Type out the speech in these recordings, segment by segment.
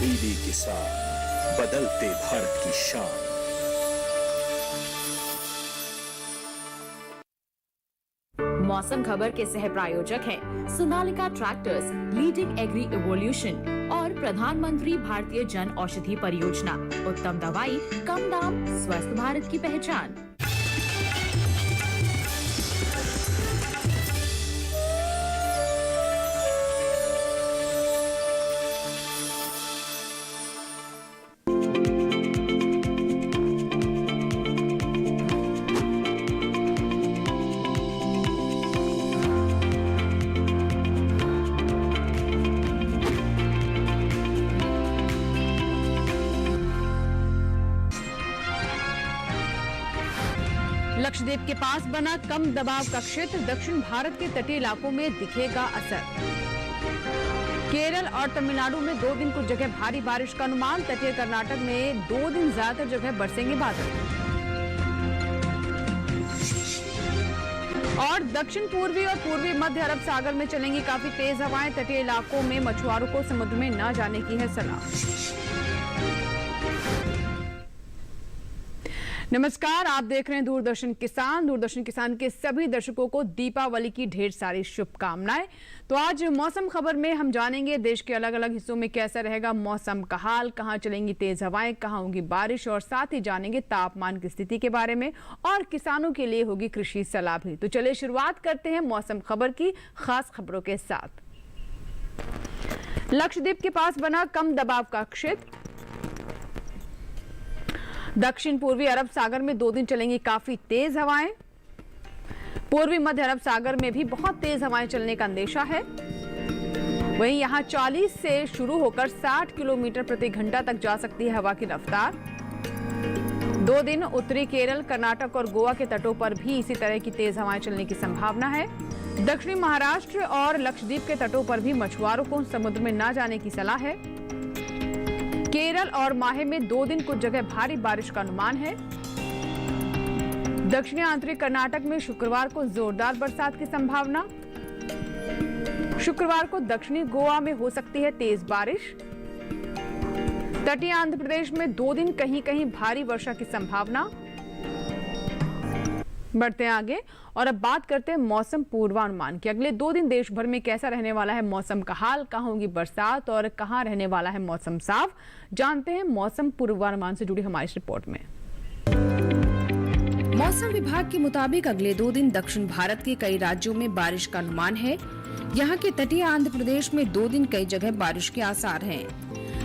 तब्दीली के साथ बदलते भारत की शान। मौसम खबर के सह प्रायोजक हैं Sonalika tractors, leading agri evolution और प्रधानमंत्री भारतीय जन औषधि परियोजना। उत्तम दवाई, कम दाम, स्वस्थ भारत की पहचान। लक्षद्वीप के पास बना कम दबाव का क्षेत्र, दक्षिण भारत के तटीय इलाकों में दिखेगा असर। केरल और तमिलनाडु में 2 दिन कुछ जगह भारी बारिश का अनुमान, तटीय कर्नाटक में 2 दिन ज्यादातर जगह बरसेंगे बादल। और दक्षिण पूर्वी और पूर्वी मध्य अरब सागर में चलेंगी काफी तेज हवाएं, तटीय इलाकों में मछुआरों को समुद्र में न जाने की है सलाह। नमस्कार, आप देख रहे हैं दूरदर्शन किसान। दूरदर्शन किसान के सभी दर्शकों को दीपावली की ढेर सारी शुभकामनाएं। तो आज मौसम खबर में हम जानेंगे देश के अलग अलग हिस्सों में कैसा रहेगा मौसम का हाल, कहां चलेंगी तेज हवाएं, कहां होगी बारिश, और साथ ही जानेंगे तापमान की स्थिति के बारे में, और किसानों के लिए होगी कृषि सलाह भी। तो चलिए शुरुआत करते हैं मौसम खबर की खास खबरों के साथ। लक्षद्वीप के पास बना कम दबाव का क्षेत्र, दक्षिण पूर्वी अरब सागर में 2 दिन चलेंगी काफी तेज हवाएं। पूर्वी मध्य अरब सागर में भी बहुत तेज हवाएं चलने का अंदेशा है। वहीं यहां 40 से शुरू होकर 60 किलोमीटर प्रति घंटा तक जा सकती है हवा की रफ्तार। 2 दिन उत्तरी केरल, कर्नाटक और गोवा के तटों पर भी इसी तरह की तेज हवाएं चलने की संभावना है। दक्षिणी महाराष्ट्र और लक्षद्वीप के तटों पर भी मछुआरों को समुद्र में न जाने की सलाह है। केरल और माहे में 2 दिन कुछ जगह भारी बारिश का अनुमान है। दक्षिणी आंतरिक कर्नाटक में शुक्रवार को जोरदार बरसात की संभावना। शुक्रवार को दक्षिणी गोवा में हो सकती है तेज बारिश। तटीय आंध्र प्रदेश में 2 दिन कहीं कहीं भारी वर्षा की संभावना। बढ़ते हैं आगे और अब बात करते हैं मौसम पूर्वानुमान की। अगले 2 दिन देश भर में कैसा रहने वाला है मौसम का हाल, कहां होगी बरसात और कहां रहने वाला है मौसम साफ, जानते हैं मौसम पूर्वानुमान से जुड़ी हमारी इस रिपोर्ट में। मौसम विभाग के मुताबिक अगले 2 दिन दक्षिण भारत के कई राज्यों में बारिश का अनुमान है। यहाँ के तटीय आंध्र प्रदेश में 2 दिन कई जगह बारिश के आसार हैं।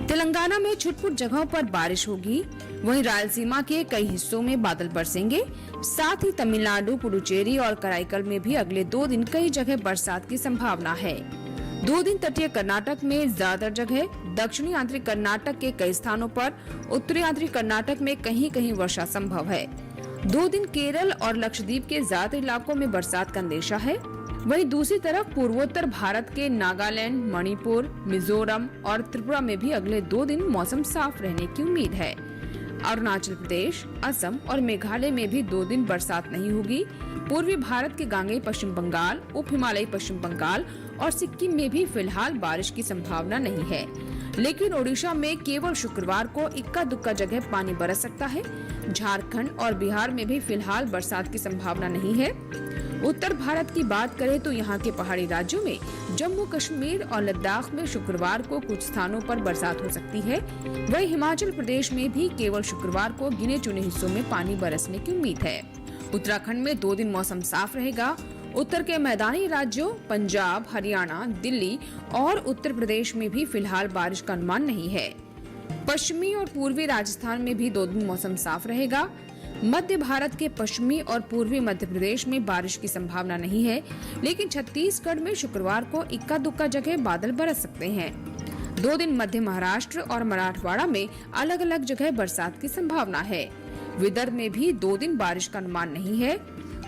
तेलंगाना में छुटपुट जगहों पर बारिश होगी। वहीं रायलसीमा के कई हिस्सों में बादल बरसेंगे। साथ ही तमिलनाडु, पुडुचेरी और कराईकल में भी अगले 2 दिन कई जगह बरसात की संभावना है। 2 दिन तटीय कर्नाटक में ज्यादातर जगह, दक्षिणी आंतरिक कर्नाटक के कई स्थानों पर, उत्तरी आंतरिक कर्नाटक में कहीं कहीं वर्षा संभव है। 2 दिन केरल और लक्षद्वीप के ज्यादातर इलाकों में बरसात का अंदेशा है। वहीं दूसरी तरफ पूर्वोत्तर भारत के नागालैंड, मणिपुर, मिजोरम और त्रिपुरा में भी अगले 2 दिन मौसम साफ रहने की उम्मीद है। अरुणाचल प्रदेश, असम और मेघालय में भी 2 दिन बरसात नहीं होगी। पूर्वी भारत के गांगेय पश्चिम बंगाल, उप हिमालयी पश्चिम बंगाल और सिक्किम में भी फिलहाल बारिश की संभावना नहीं है। लेकिन ओडिशा में केवल शुक्रवार को इक्का दुक्का जगह पानी बरस सकता है। झारखंड और बिहार में भी फिलहाल बरसात की संभावना नहीं है। उत्तर भारत की बात करें तो यहाँ के पहाड़ी राज्यों में, जम्मू कश्मीर और लद्दाख में शुक्रवार को कुछ स्थानों पर बरसात हो सकती है। वहीं हिमाचल प्रदेश में भी केवल शुक्रवार को गिने चुने हिस्सों में पानी बरसने की उम्मीद है। उत्तराखंड में 2 दिन मौसम साफ रहेगा। उत्तर के मैदानी राज्यों पंजाब, हरियाणा, दिल्ली और उत्तर प्रदेश में भी फिलहाल बारिश का अनुमान नहीं है। पश्चिमी और पूर्वी राजस्थान में भी 2 दिन मौसम साफ रहेगा। मध्य भारत के पश्चिमी और पूर्वी मध्य प्रदेश में बारिश की संभावना नहीं है, लेकिन छत्तीसगढ़ में शुक्रवार को इक्का दुक्का जगह बादल बरस सकते हैं। 2 दिन मध्य महाराष्ट्र और मराठवाड़ा में अलग अलग जगह बरसात की संभावना है। विदर्भ में भी 2 दिन बारिश का अनुमान नहीं है।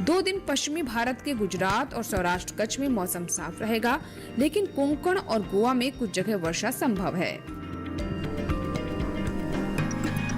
2 दिन पश्चिमी भारत के गुजरात और सौराष्ट्र कच्छ में मौसम साफ रहेगा, लेकिन कोंकण और गोवा में कुछ जगह वर्षा संभव है।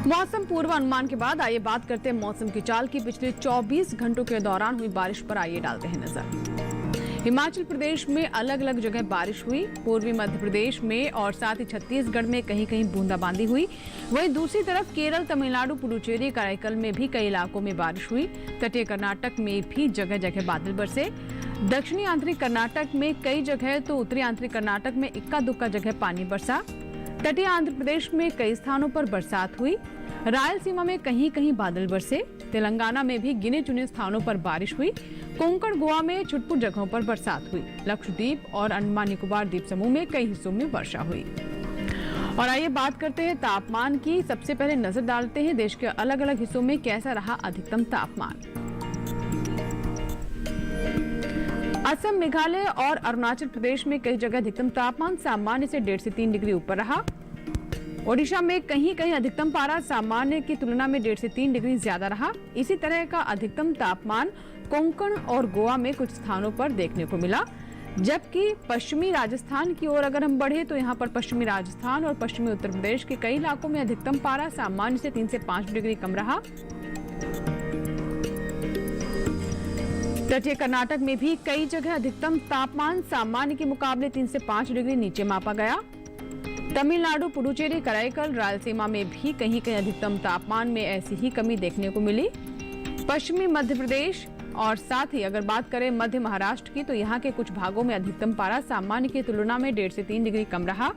मौसम पूर्वानुमान के बाद आइए बात करते हैं मौसम की चाल की। पिछले 24 घंटों के दौरान हुई बारिश पर आइए डालते हैं नजर। हिमाचल प्रदेश में अलग अलग जगह बारिश हुई। पूर्वी मध्य प्रदेश में और साथ ही छत्तीसगढ़ में कहीं कहीं बूंदाबांदी हुई। वहीं दूसरी तरफ केरल, तमिलनाडु, पुडुचेरी, कराईकल में भी कई इलाकों में बारिश हुई। तटीय कर्नाटक में भी जगह जगह बादल बरसे। दक्षिणी आंतरिक कर्नाटक में कई जगह तो उत्तरी आंतरिक कर्नाटक में इक्का दुक्का जगह पानी बरसा। तटीय आंध्र प्रदेश में कई स्थानों पर बरसात हुई। रायलसीमा में कहीं कहीं बादल बरसे। तेलंगाना में भी गिने चुने स्थानों पर बारिश हुई। कोंकण, गोवा में छुटपुट जगहों पर बरसात हुई। लक्षद्वीप और अंडमान निकोबार द्वीप समूह में कई हिस्सों में वर्षा हुई। और आइए बात करते हैं तापमान की। सबसे पहले नजर डालते हैं देश के अलग अलग हिस्सों में कैसा रहा अधिकतम तापमान। असम, मेघालय और अरुणाचल प्रदेश में कई जगह अधिकतम तापमान सामान्य से 1.5 से 3 डिग्री ऊपर रहा। ओडिशा में कहीं कहीं अधिकतम पारा सामान्य की तुलना में 1.5 से 3 डिग्री ज्यादा रहा। इसी तरह का अधिकतम तापमान कोंकण और गोवा में कुछ स्थानों पर देखने को मिला। जबकि पश्चिमी राजस्थान की ओर अगर हम बढ़े तो यहाँ पर पश्चिमी राजस्थान और पश्चिमी उत्तर प्रदेश के कई इलाकों में अधिकतम पारा सामान्य से 3 से 5 डिग्री कम रहा। तटीय कर्नाटक में भी कई जगह अधिकतम तापमान सामान्य के मुकाबले 3 से 5 डिग्री नीचे मापा गया। तमिलनाडु, पुडुचेरी, कराईकल, रायलसीमा में भी कहीं कहीं अधिकतम तापमान में ऐसी ही कमी देखने को मिली। पश्चिमी मध्य प्रदेश और साथ ही अगर बात करें मध्य महाराष्ट्र की तो यहाँ के कुछ भागों में अधिकतम पारा सामान्य की तुलना में 1.5 से 3 डिग्री कम रहा।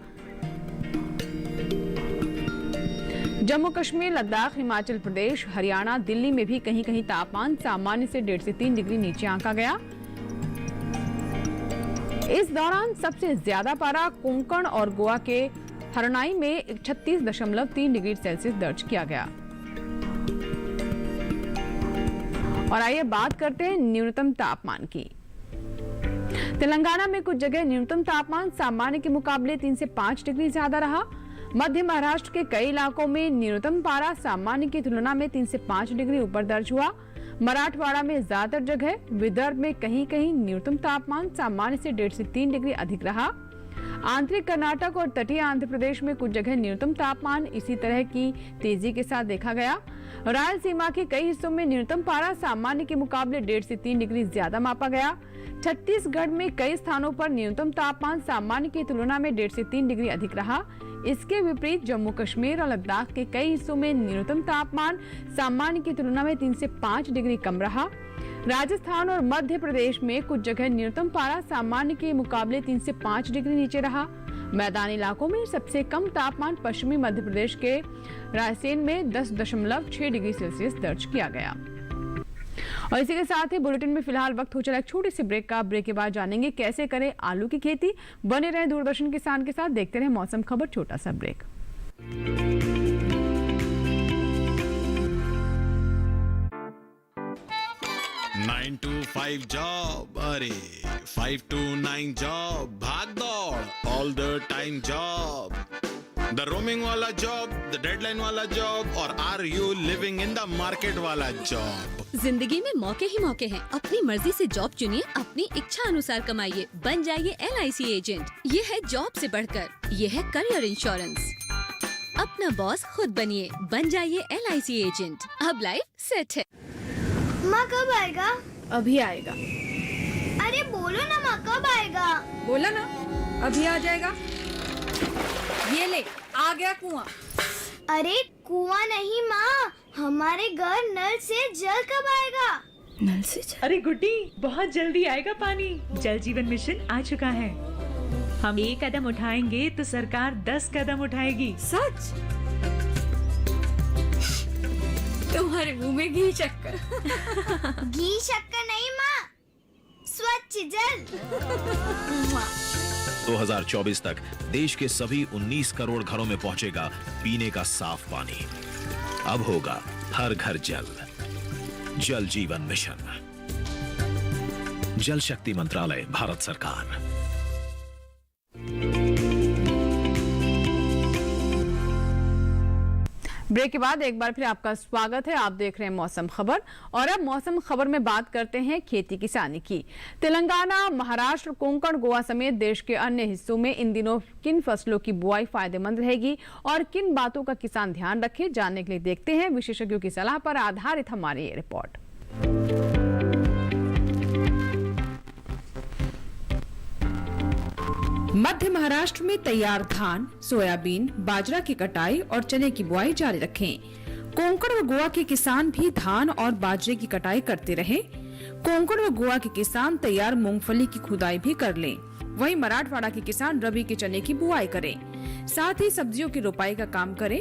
जम्मू कश्मीर, लद्दाख, हिमाचल प्रदेश, हरियाणा, दिल्ली में भी कहीं कहीं तापमान सामान्य से 1.5 से 3 डिग्री नीचे आंका गया। इस दौरान सबसे ज्यादा पारा कोंकण और गोवा के हरनाई में 36.3 डिग्री सेल्सियस दर्ज किया गया। और आइए बात करते हैं न्यूनतम तापमान की। तेलंगाना में कुछ जगह न्यूनतम तापमान सामान्य के मुकाबले 3 से 5 डिग्री ज्यादा रहा। मध्य महाराष्ट्र के कई इलाकों में न्यूनतम पारा सामान्य की तुलना में 3 से 5 डिग्री ऊपर दर्ज हुआ। मराठवाड़ा में ज्यादातर जगह, विदर्भ में कहीं कहीं न्यूनतम तापमान सामान्य से 1.5 से 3 डिग्री अधिक रहा। आंतरिक कर्नाटक और तटीय आंध्र प्रदेश में कुछ जगह न्यूनतम तापमान इसी तरह की तेजी के साथ देखा गया। रायलसीमा के कई हिस्सों में न्यूनतम पारा सामान्य के मुकाबले 1.5 से 3 डिग्री ज्यादा मापा गया। छत्तीसगढ़ में कई स्थानों पर न्यूनतम तापमान सामान्य की तुलना में 1.5 से 3 डिग्री अधिक रहा। इसके विपरीत जम्मू कश्मीर और लद्दाख के कई हिस्सों में न्यूनतम तापमान सामान्य की तुलना में 3 से 5 डिग्री कम रहा। राजस्थान और मध्य प्रदेश में कुछ जगह न्यूनतम पारा सामान्य के मुकाबले 3 से 5 डिग्री नीचे रहा। मैदानी इलाकों में सबसे कम तापमान पश्चिमी मध्य प्रदेश के रायसेन में 10.6 डिग्री सेल्सियस दर्ज किया गया। और इसी के साथ ही बुलेटिन में फिलहाल वक्त हो चला एक छोटी सी ब्रेक का। ब्रेक के बाद जानेंगे कैसे करें आलू की खेती। बने रहे दूरदर्शन किसान के साथ, देखते रहे मौसम खबर। छोटा सा ब्रेक। 9 to 5 जॉब, अरे 5 to 9 जॉब, भाग दौड़ all the time job, the roaming वाला जॉब, द डेडलाइन वाला जॉब, और are you living in the market वाला जॉब। जिंदगी में मौके ही मौके हैं। अपनी मर्जी से जॉब चुनिए, अपनी इच्छा अनुसार कमाइए, बन जाइए LIC एजेंट। ये है जॉब से बढ़कर, ये है करियर इंश्योरेंस। अपना बॉस खुद बनिए, बन जाइए LIC एजेंट। अब लाइफ सेट है। माँ कब आएगा? अभी आएगा। अरे बोलो ना माँ, कब आएगा? बोला ना, अभी आ जाएगा। ये ले, आ गया कुआं। अरे कुआं नहीं माँ, हमारे घर नल से जल कब आएगा? नल से जल? अरे गुड्डी, बहुत जल्दी आएगा पानी। जल जीवन मिशन आ चुका है। हम 1 कदम उठाएंगे तो सरकार 10 कदम उठाएगी। सच? तुम्हारे मुंह में घी शक्कर। घी शक्कर नहीं माँ, स्वच्छ जल। 2024 तक देश के सभी 19 करोड़ घरों में पहुंचेगा पीने का साफ पानी। अब होगा हर घर जल। जल जीवन मिशन, जल शक्ति मंत्रालय, भारत सरकार। ब्रेक के बाद एक बार फिर आपका स्वागत है। आप देख रहे हैं मौसम खबर और अब मौसम खबर में बात करते हैं खेती किसानी की। तेलंगाना, महाराष्ट्र, कोंकण, गोवा समेत देश के अन्य हिस्सों में इन दिनों किन फसलों की बुआई फायदेमंद रहेगी और किन बातों का किसान ध्यान रखे, जानने के लिए देखते हैं विशेषज्ञों की सलाह पर आधारित हमारी ये रिपोर्ट। मध्य महाराष्ट्र में तैयार धान, सोयाबीन, बाजरा की कटाई और चने की बुआई जारी रखें। कोंकण व गोवा के किसान भी धान और बाजरे की कटाई करते रहें। कोंकण व गोवा के किसान तैयार मूंगफली की खुदाई भी कर लें। वहीं मराठवाड़ा के किसान रबी के चने की बुआई करें। साथ ही सब्जियों की रोपाई का काम करें।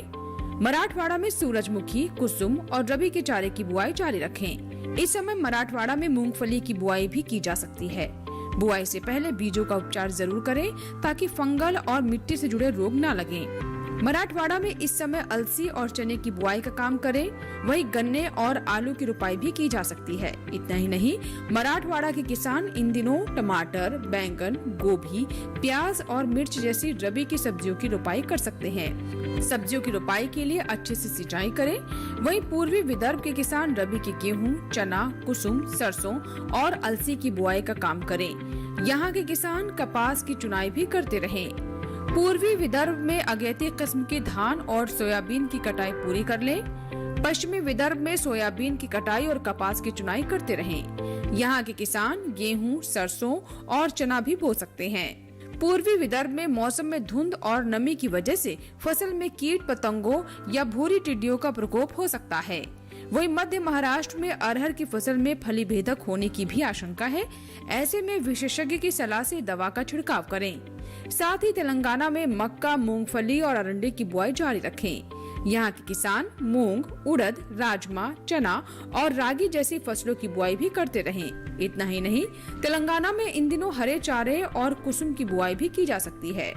मराठवाड़ा में सूरजमुखी, कुसुम और रबी के चारे की बुआई जारी रखें। इस समय मराठवाड़ा में मूंगफली की बुआई भी की जा सकती है। बुआई से पहले बीजों का उपचार जरूर करें ताकि फंगल और मिट्टी से जुड़े रोग न लगें। मराठवाड़ा में इस समय अलसी और चने की बुआई का काम करें। वहीं गन्ने और आलू की रोपाई भी की जा सकती है। इतना ही नहीं, मराठवाड़ा के किसान इन दिनों टमाटर, बैंगन, गोभी, प्याज और मिर्च जैसी रबी की सब्जियों की रोपाई कर सकते हैं। सब्जियों की रोपाई के लिए अच्छे से सिंचाई करें। वहीं पूर्वी विदर्भ के किसान रबी के गेहूं, चना, कुसुम, सरसों और अलसी की बुआई का काम करें। यहाँ के किसान कपास की चुनाई भी करते रहें। पूर्वी विदर्भ में अगेती किस्म के धान और सोयाबीन की कटाई पूरी कर लें। पश्चिमी विदर्भ में सोयाबीन की कटाई और कपास की चुनाई करते रहें। यहाँ के किसान गेहूं, सरसों और चना भी बो सकते हैं। पूर्वी विदर्भ में मौसम में धुंध और नमी की वजह से फसल में कीट पतंगों या भूरी टिड्डियों का प्रकोप हो सकता है। वहीं मध्य महाराष्ट्र में अरहर की फसल में फली भेदक होने की भी आशंका है। ऐसे में विशेषज्ञ की सलाह से दवा का छिड़काव करें। साथ ही तेलंगाना में मक्का, मूंगफली और अरंडी की बुआई जारी रखें। यहाँ के किसान मूंग, उड़द, राजमा, चना और रागी जैसी फसलों की बुआई भी करते रहें। इतना ही नहीं, तेलंगाना में इन दिनों हरे चारे और कुसुम की बुआई भी की जा सकती है।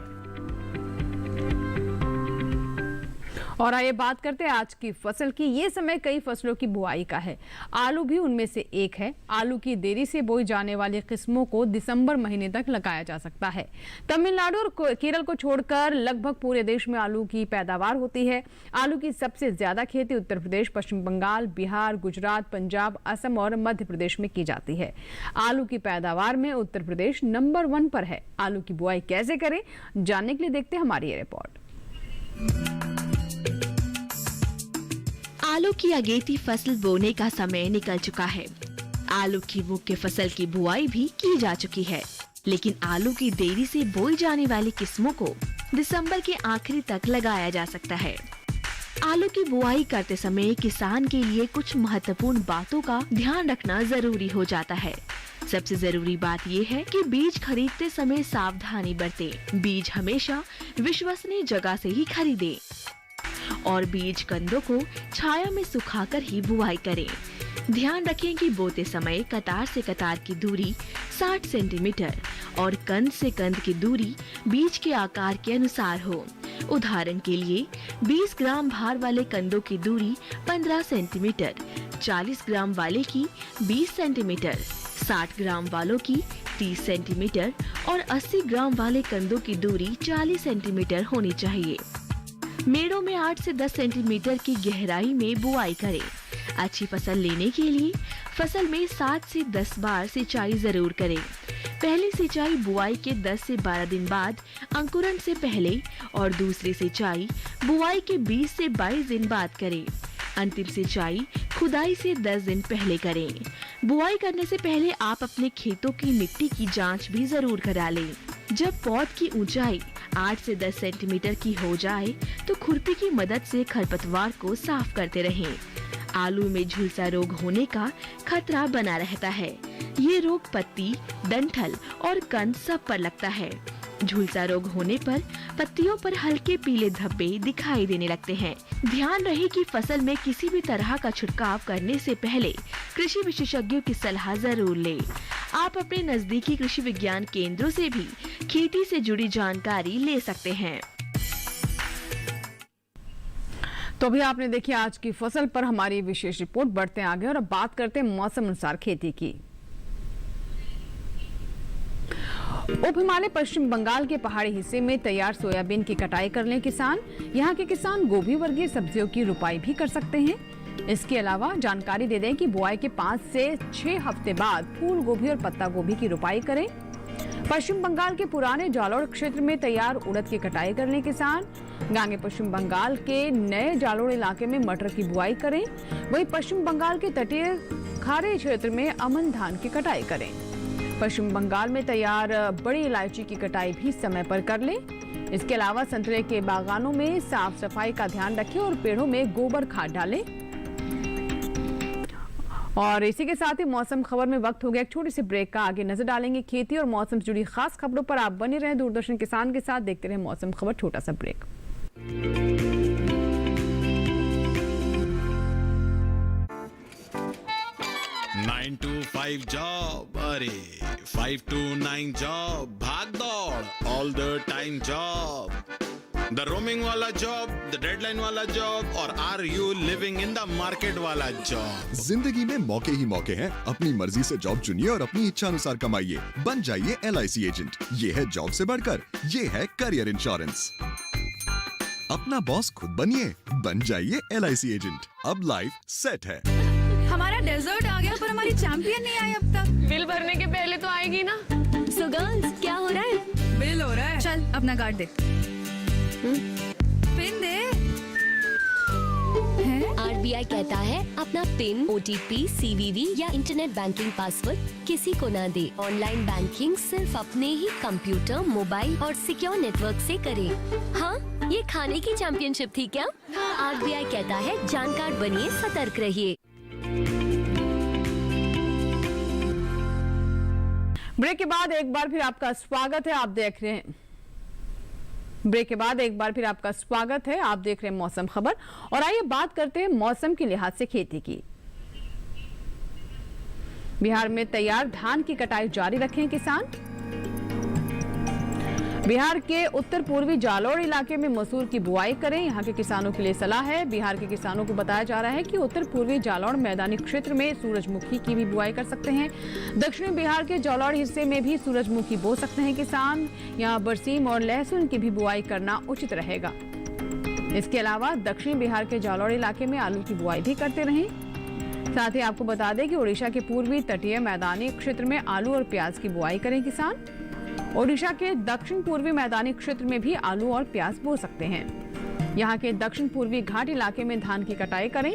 और आइए बात करते हैं आज की फसल की। ये समय कई फसलों की बुआई का है। आलू भी उनमें से एक है। आलू की देरी से बोई जाने वाली किस्मों को दिसंबर महीने तक लगाया जा सकता है। तमिलनाडु और केरल को छोड़कर लगभग पूरे देश में आलू की पैदावार होती है। आलू की सबसे ज्यादा खेती उत्तर प्रदेश, पश्चिम बंगाल, बिहार, गुजरात, पंजाब, असम और मध्य प्रदेश में की जाती है। आलू की पैदावार में उत्तर प्रदेश नंबर 1 पर है। आलू की बुआई कैसे करें, जानने के लिए देखते हैं हमारी ये रिपोर्ट। आलू की अगेती फसल बोने का समय निकल चुका है। आलू की मुख्य फसल की बुआई भी की जा चुकी है, लेकिन आलू की देरी से बोई जाने वाली किस्मों को दिसंबर के आखिरी तक लगाया जा सकता है। आलू की बुआई करते समय किसान के लिए कुछ महत्वपूर्ण बातों का ध्यान रखना जरूरी हो जाता है। सबसे जरूरी बात ये है कि बीज खरीदते समय सावधानी बरतें। बीज हमेशा विश्वसनीय जगह से ही खरीदें और बीज कंदों को छाया में सुखाकर ही बुआई करें। ध्यान रखें कि बोते समय कतार से कतार की दूरी 60 सेंटीमीटर और कंद से कंद की दूरी बीज के आकार के अनुसार हो। उदाहरण के लिए 20 ग्राम भार वाले कंदों की दूरी 15 सेंटीमीटर, 40 ग्राम वाले की 20 सेंटीमीटर, 60 ग्राम वालों की 30 सेंटीमीटर और 80 ग्राम वाले कंदों की दूरी 40 सेंटीमीटर होनी चाहिए। मेड़ों में 8 से 10 सेंटीमीटर की गहराई में बुआई करें। अच्छी फसल लेने के लिए फसल में 7 से 10 बार सिंचाई जरूर करें। पहली सिंचाई बुआई के 10 से 12 दिन बाद अंकुरण से पहले और दूसरी सिंचाई बुआई के 20 से 22 दिन बाद करें। अंतिम सिंचाई खुदाई से 10 दिन पहले करें। बुआई करने से पहले आप अपने खेतों की मिट्टी की जांच भी जरूर करा लें। जब पौध की ऊंचाई 8 से 10 सेंटीमीटर की हो जाए तो खुरपी की मदद से खरपतवार को साफ करते रहें। आलू में झुलसा रोग होने का खतरा बना रहता है। ये रोग पत्ती, डंठल और कंद सब पर लगता है। झुलसा रोग होने पर पत्तियों पर हल्के पीले धब्बे दिखाई देने लगते हैं। ध्यान रहे कि फसल में किसी भी तरह का छिड़काव करने से पहले कृषि विशेषज्ञों की सलाह जरूर लें। आप अपने नजदीकी कृषि विज्ञान केंद्रों से भी खेती से जुड़ी जानकारी ले सकते हैं। तो अभी आपने देखी आज की फसल पर हमारी विशेष रिपोर्ट। बढ़ते हैं आगे और अब बात करते हैं मौसम अनुसार खेती की। उप हिमालय पश्चिम बंगाल के पहाड़ी हिस्से में तैयार सोयाबीन की कटाई कर लें किसान। यहाँ के किसान गोभी वर्गीय सब्जियों की रुपाई भी कर सकते हैं। इसके अलावा जानकारी दे दें कि बुआई के 5 से 6 हफ्ते बाद फूल गोभी और पत्ता गोभी की रुपाई करें। पश्चिम बंगाल के पुराने जालोर क्षेत्र में तैयार उड़द की कटाई कर लें किसान। गांगे पश्चिम बंगाल के नए जालोर इलाके में मटर की बुआई करें। वहीं पश्चिम बंगाल के तटीय खाड़ी क्षेत्र में अमन धान की कटाई करें। पश्चिम बंगाल में तैयार बड़ी इलायची की कटाई भी समय पर कर लें। इसके अलावा संतरे के बागानों में साफ सफाई का ध्यान रखें और पेड़ों में गोबर खाद डालें। और इसी के साथ ही मौसम खबर में वक्त हो गया एक छोटी सी ब्रेक का। आगे नजर डालेंगे खेती और मौसम से जुड़ी खास खबरों पर। आप बने रहें दूरदर्शन किसान के साथ, देखते रहें मौसम खबर। छोटा सा ब्रेक। नाइन to 5 जॉब, अरे 5 to 9 जॉब, भाग दौड़ all the time job, the roaming वाला जॉब, द डेडलाइन वाला जॉब, और are you living in the market वाला जॉब। जिंदगी में मौके ही मौके हैं। अपनी मर्जी से जॉब चुनिए और अपनी इच्छा अनुसार कमाइए। बन जाइए LIC एजेंट। ये है जॉब से बढ़कर, ये है करियर इंश्योरेंस। अपना बॉस खुद बनिए, बन जाइए LIC एजेंट। अब लाइफ सेट है। हमारा डेजर्ट आ गया पर हमारी चैंपियन नहीं आई अब तक। बिल भरने के पहले तो आएगी ना। सो गर्ल्स, क्या हो रहा है? बिल हो रहा है। चल अपना कार्ड दे। पिन दे। RBI कहता है अपना पिन, OTP, CVV या इंटरनेट बैंकिंग पासवर्ड किसी को ना दे। ऑनलाइन बैंकिंग सिर्फ अपने ही कंप्यूटर, मोबाइल और सिक्योर नेटवर्क से करे। हाँ, ये खाने की चैंपियनशिप थी क्या? RBI कहता है जानकार बनिए, सतर्क रहिए। ब्रेक के बाद एक बार फिर आपका स्वागत है। आप देख रहे हैं ब्रेक के बाद एक बार फिर आपका स्वागत है। आप देख रहे हैं मौसम खबर। और आइए बात करते हैं मौसम के लिहाज से खेती की। बिहार में तैयार धान की कटाई जारी रखें किसान। बिहार के उत्तर पूर्वी जालौर इलाके में मसूर की बुआई करें, यहाँ के किसानों के लिए सलाह है। बिहार के किसानों को बताया जा रहा है कि उत्तर पूर्वी जालौर मैदानी क्षेत्र में सूरजमुखी की भी बुआई कर सकते हैं। दक्षिणी बिहार के जालौर हिस्से में भी सूरजमुखी बो सकते हैं किसान। यहाँ बरसीम और लहसुन की भी बुआई करना उचित रहेगा। इसके अलावा दक्षिणी बिहार के जालौर इलाके में आलू की बुआई भी करते रहें। साथ ही आपको बता दें कि ओडिशा के पूर्वी तटीय मैदानी क्षेत्र में आलू और प्याज की बुआई करें किसान। ओडिशा के दक्षिण पूर्वी मैदानी क्षेत्र में भी आलू और प्याज बो सकते हैं। यहाँ के दक्षिण पूर्वी घाट इलाके में धान की कटाई करें।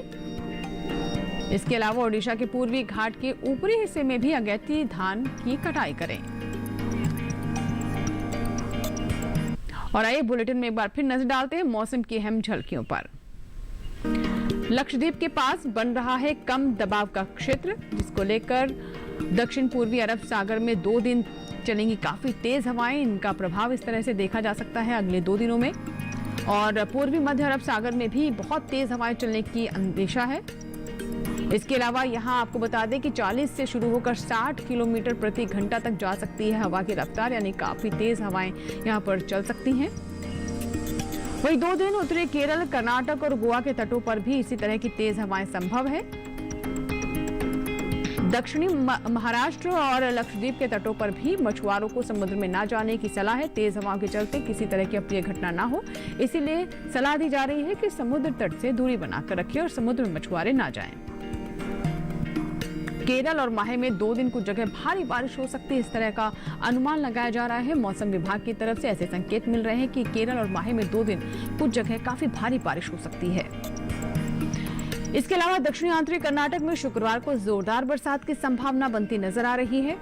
इसके अलावा ओडिशा के पूर्वी घाट के ऊपरी हिस्से में भी अगैती धान की कटाई करें। और आइए बुलेटिन में एक बार फिर नजर डालते हैं मौसम की अहम झलकियों पर। लक्षद्वीप के पास बन रहा है कम दबाव का क्षेत्र, जिसको लेकर दक्षिण पूर्वी अरब सागर में 2 दिन चलेंगी काफी तेज हवाएं। इनका प्रभाव इस तरह से देखा जा सकता है अगले 2 दिनों में। और पूर्वी मध्य अरब सागर में भी बहुत तेज हवाएं चलने की अंदेशा है। इसके अलावा यहाँ आपको बता दें कि 40 से शुरू होकर 60 किलोमीटर प्रति घंटा तक जा सकती है हवा की रफ्तार, यानी काफी तेज हवाएं यहाँ पर चल सकती हैं। वहीं 2 दिन उत्तरी केरल, कर्नाटक और गोवा के तटों पर भी इसी तरह की तेज हवाएं संभव है। दक्षिणी महाराष्ट्र और लक्षद्वीप के तटों पर भी मछुआरों को समुद्र में न जाने की सलाह है। तेज हवाओं के चलते किसी तरह की अप्रिय घटना ना हो, इसीलिए सलाह दी जा रही है कि समुद्र तट से दूरी बनाकर रखें और समुद्र में मछुआरे ना जाएं। केरल और माहे में 2 दिन कुछ जगह भारी बारिश हो सकती है, इस तरह का अनुमान लगाया जा रहा है। मौसम विभाग की तरफ से ऐसे संकेत मिल रहे हैं कि केरल और माहे में 2 दिन कुछ जगह काफी भारी बारिश हो सकती है। इसके अलावा दक्षिणी आंतरिक कर्नाटक में शुक्रवार को जोरदार बरसात की संभावना बनती नजर आ रही है।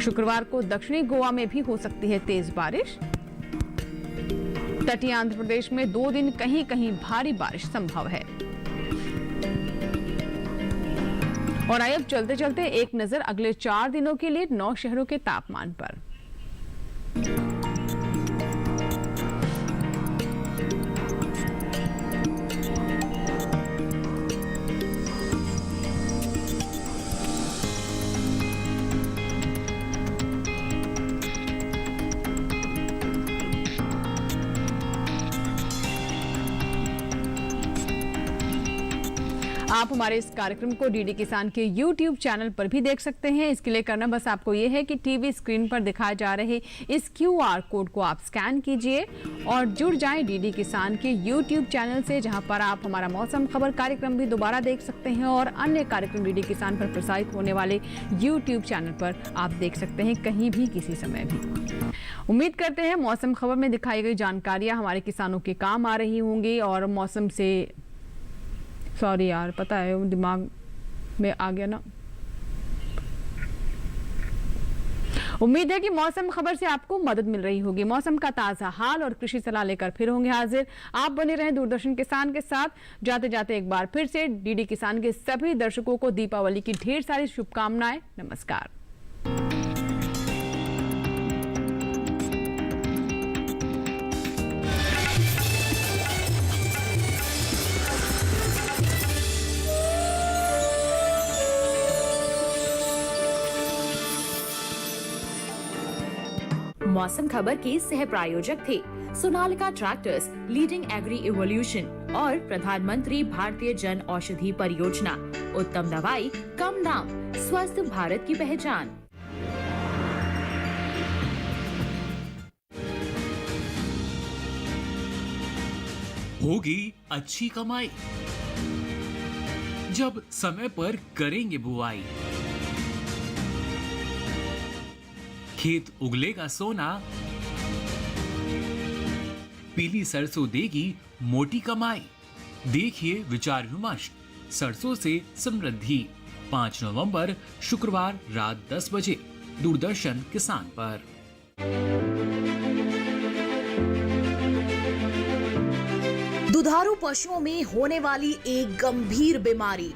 शुक्रवार को दक्षिणी गोवा में भी हो सकती है तेज बारिश। तटीय आंध्र प्रदेश में 2 दिन कहीं कहीं भारी बारिश संभव है। और आइए अब चलते चलते एक नजर अगले 4 दिनों के लिए 9 शहरों के तापमान पर। आप हमारे इस कार्यक्रम को डीडी किसान के YouTube चैनल पर भी देख सकते हैं। इसके लिए करना बस आपको ये है कि टीवी स्क्रीन पर दिखाए जा रहे इस QR कोड को आप स्कैन कीजिए और जुड़ जाएं डीडी किसान के YouTube चैनल से, जहां पर आप हमारा मौसम खबर कार्यक्रम भी दोबारा देख सकते हैं और अन्य कार्यक्रम डीडी किसान पर प्रसारित होने वाले YouTube चैनल पर आप देख सकते हैं, कहीं भी किसी समय भी। उम्मीद करते हैं मौसम खबर में दिखाई गई जानकारियां हमारे किसानों के काम आ रही होंगी। और मौसम से सॉरी यार, पता है वो दिमाग में आ गया ना। उम्मीद है कि मौसम खबर से आपको मदद मिल रही होगी। मौसम का ताजा हाल और कृषि सलाह लेकर फिर होंगे हाजिर। आप बने रहें दूरदर्शन किसान के साथ। जाते जाते एक बार फिर से डीडी किसान के सभी दर्शकों को दीपावली की ढेर सारी शुभकामनाएं। नमस्कार। मौसम खबर के सह प्रायोजक थे Sonalika tractors, leading agri evolution और प्रधानमंत्री भारतीय जन औषधि परियोजना। उत्तम दवाई, कम दाम, स्वस्थ भारत की पहचान। होगी अच्छी कमाई जब समय पर करेंगे बुआई। खेत उगलेगा सोना, पीली सरसों देगी मोटी कमाई। देखिए विचार विमर्श सरसों से समृद्धि 5 नवंबर शुक्रवार रात 10 बजे दूरदर्शन किसान पर। दुधारू पशुओं में होने वाली एक गंभीर बीमारी।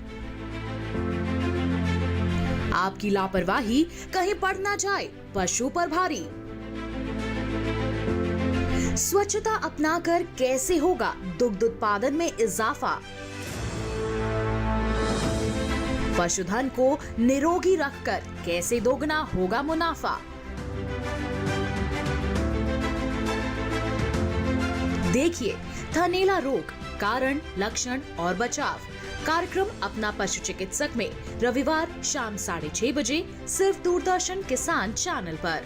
आपकी लापरवाही कहीं पड़ ना जाए पशु पर भारी। स्वच्छता अपनाकर कैसे होगा दुग्ध उत्पादन में इजाफा। पशुधन को निरोगी रखकर कैसे दोगुना होगा मुनाफा। देखिए थनैला रोग, कारण, लक्षण और बचाव कार्यक्रम अपना पशु चिकित्सक में रविवार शाम 6:30 बजे सिर्फ दूरदर्शन किसान चैनल पर।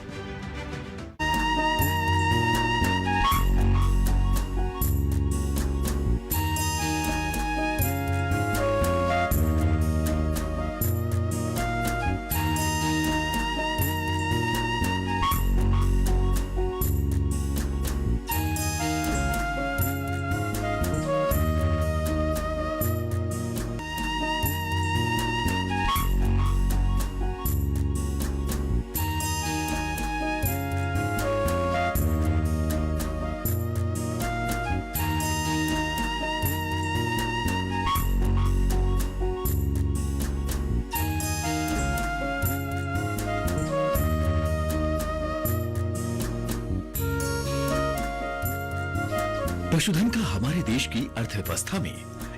पशुधन का हमारे देश की अर्थव्यवस्था में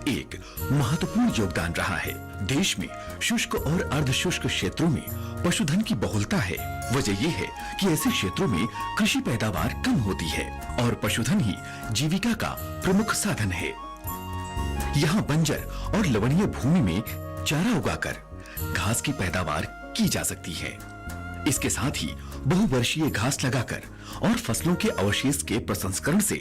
एक महत्वपूर्ण योगदान रहा है। देश में शुष्क और अर्ध शुष्क क्षेत्रों में पशुधन की बहुलता है। वजह यह है कि ऐसे क्षेत्रों में कृषि पैदावार कम होती है और पशुधन ही जीविका का प्रमुख साधन है। यहाँ बंजर और लवणीय भूमि में चारा उगाकर घास की पैदावार की जा सकती है। इसके साथ ही बहुवर्षीय घास लगाकर और फसलों के अवशेष के प्रसंस्करण से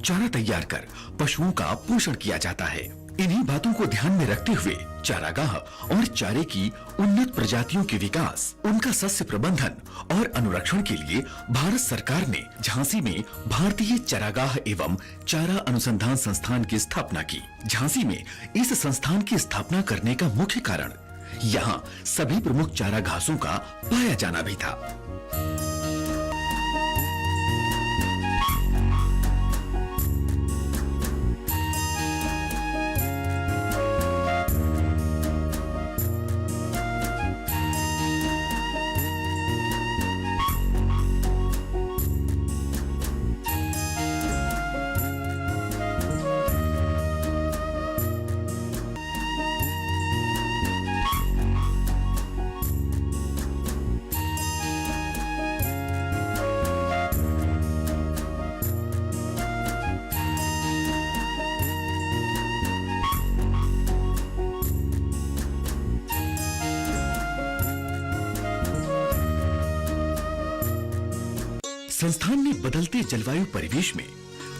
चारा तैयार कर पशुओं का पोषण किया जाता है। इन्हीं बातों को ध्यान में रखते हुए चारागाह और चारे की उन्नत प्रजातियों के विकास, उनका सस्य प्रबंधन और अनुरक्षण के लिए भारत सरकार ने झांसी में भारतीय चारागाह एवं चारा अनुसंधान संस्थान की स्थापना की। झांसी में इस संस्थान की स्थापना करने का मुख्य कारण यहाँ सभी प्रमुख चारा घासों का पाया जाना भी था। संस्थान ने बदलते जलवायु परिवेश में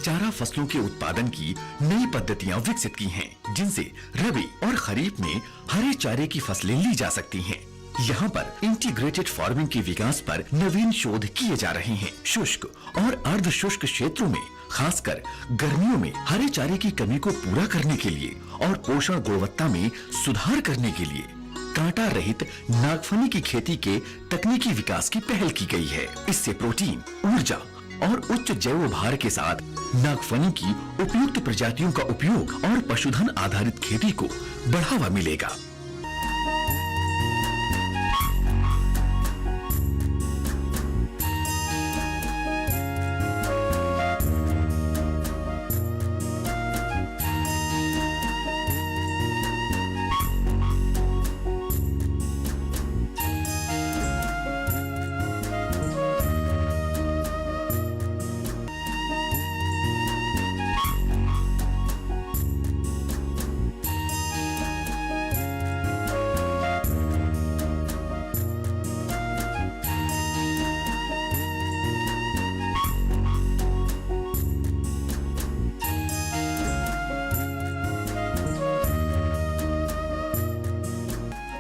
चारा फसलों के उत्पादन की नई पद्धतियां विकसित की हैं, जिनसे रबी और खरीफ में हरे चारे की फसलें ली जा सकती हैं। यहाँ पर इंटीग्रेटेड फार्मिंग के विकास पर नवीन शोध किए जा रहे हैं। शुष्क और अर्ध शुष्क क्षेत्रों में खासकर गर्मियों में हरे चारे की कमी को पूरा करने के लिए और पोषण गुणवत्ता में सुधार करने के लिए कांटा रहित नागफनी की खेती के तकनीकी विकास की पहल की गई है। इससे प्रोटीन, ऊर्जा और उच्च जैव भार के साथ नागफनी की उपयुक्त प्रजातियों का उपयोग और पशुधन आधारित खेती को बढ़ावा मिलेगा।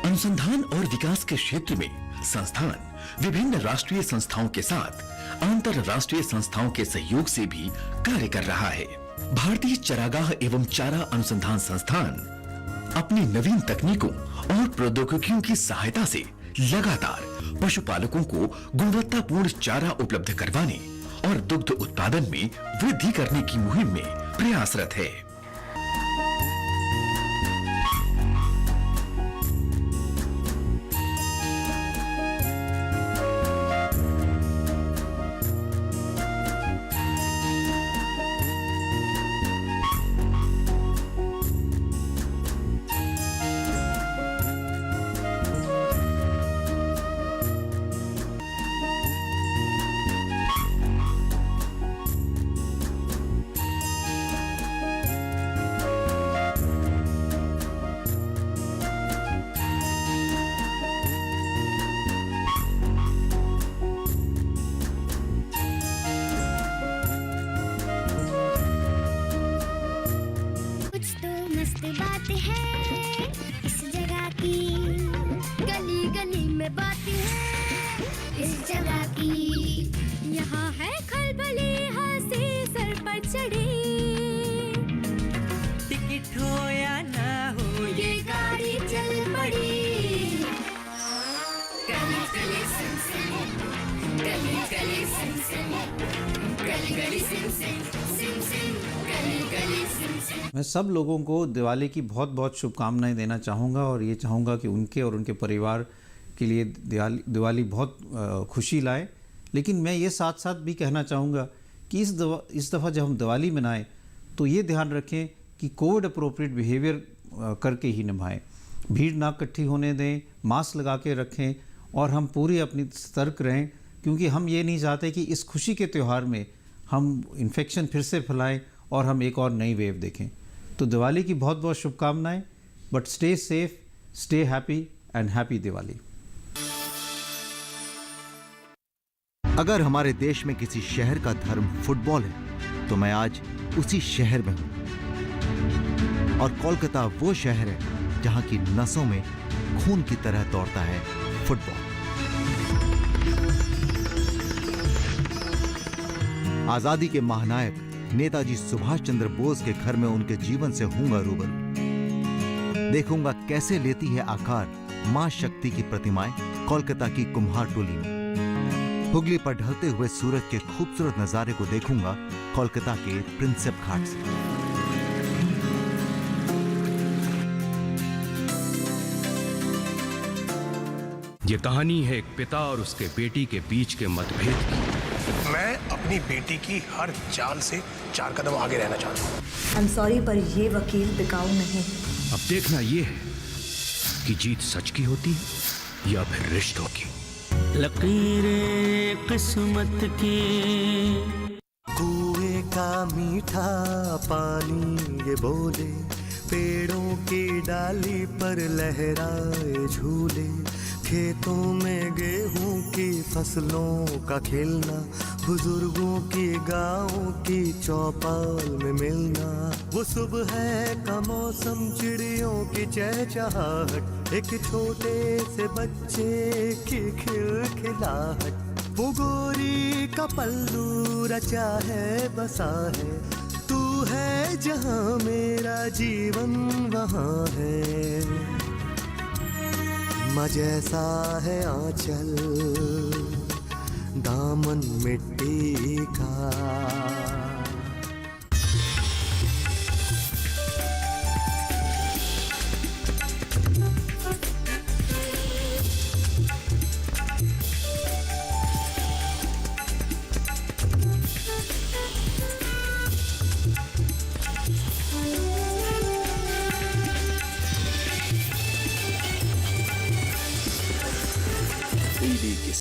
अनुसंधान और विकास के क्षेत्र में संस्थान विभिन्न राष्ट्रीय संस्थाओं के साथ अंतरराष्ट्रीय संस्थाओं के सहयोग से भी कार्य कर रहा है। भारतीय चरागाह एवं चारा अनुसंधान संस्थान अपनी नवीन तकनीकों और प्रौद्योगिकियों की सहायता से लगातार पशुपालकों को गुणवत्तापूर्ण चारा उपलब्ध करवाने और दुग्ध उत्पादन में वृद्धि करने की मुहिम में प्रयासरत है। बातें हैं इस जगह की, गली गली में बातें हैं इस जगह की। यहाँ है खलबली हंसी सर पर चढ़ी, टिकट हो या ना हो ये गाड़ी चल पड़ी। गली गली सिम सिम, गली गली सिम सिम, गली गली सिम सिम, सिम सिम गली गली सिम सिम। मैं सब लोगों को दिवाली की बहुत बहुत शुभकामनाएं देना चाहूँगा और ये चाहूँगा कि उनके और उनके परिवार के लिए दिवाली बहुत खुशी लाए। लेकिन मैं ये साथ साथ भी कहना चाहूँगा कि इस दफ़ा जब हम दिवाली मनाएं तो ये ध्यान रखें कि कोविड अप्रोप्रिएट बिहेवियर करके ही निभाएं। भीड़ ना इकट्ठी होने दें, मास्क लगा के रखें और हम पूरी अपनी सतर्क रहें, क्योंकि हम ये नहीं चाहते कि इस खुशी के त्यौहार में हम इन्फेक्शन फिर से फैलाएं और हम एक और नई वेव देखें। तो दिवाली की बहुत बहुत शुभकामनाएं, but stay safe, stay happy and happy Diwali. अगर हमारे देश में किसी शहर का धर्म फुटबॉल है तो मैं आज उसी शहर में हूं। और कोलकाता वो शहर है जहां की नसों में खून की तरह दौड़ता है फुटबॉल। आजादी के महानायक नेताजी सुभाष चंद्र बोस के घर में उनके जीवन से हूंगा रूबरू। देखूंगा कैसे लेती है आकार मां शक्ति की प्रतिमाएं कोलकाता की कुम्हार टोली में। हुगली पर ढलते हुए सूरज के खूबसूरत नजारे को देखूंगा कोलकाता के प्रिंसेप घाट से। ये कहानी है एक पिता और उसके बेटी के बीच के मतभेद की। मैं अपनी बेटी की हर चाल से 4 कदम आगे रहना चाहता हूँ। I'm sorry, पर ये वकील बिकाऊ नहीं। अब देखना ये है कि जीत सच की होती है या फिर रिश्तों की। लकीरें किस्मत की, कुएं का मीठा पानी ये बोले, पेड़ों की डाली पर लहराए झूले, खेतों में गेहूं की फसलों का खिलना, बुजुर्गों की गाँव की चौपाल में मिलना, वो सुबह का मौसम, चिड़ियों की चहचहाहट, एक छोटे से बच्चे की खिलखिलाहट, वो गोरी का पल्लू रचा है बसा है, तू है जहाँ मेरा जीवन वहाँ है। माँ जैसा है आंचल दामन मिट्टी का।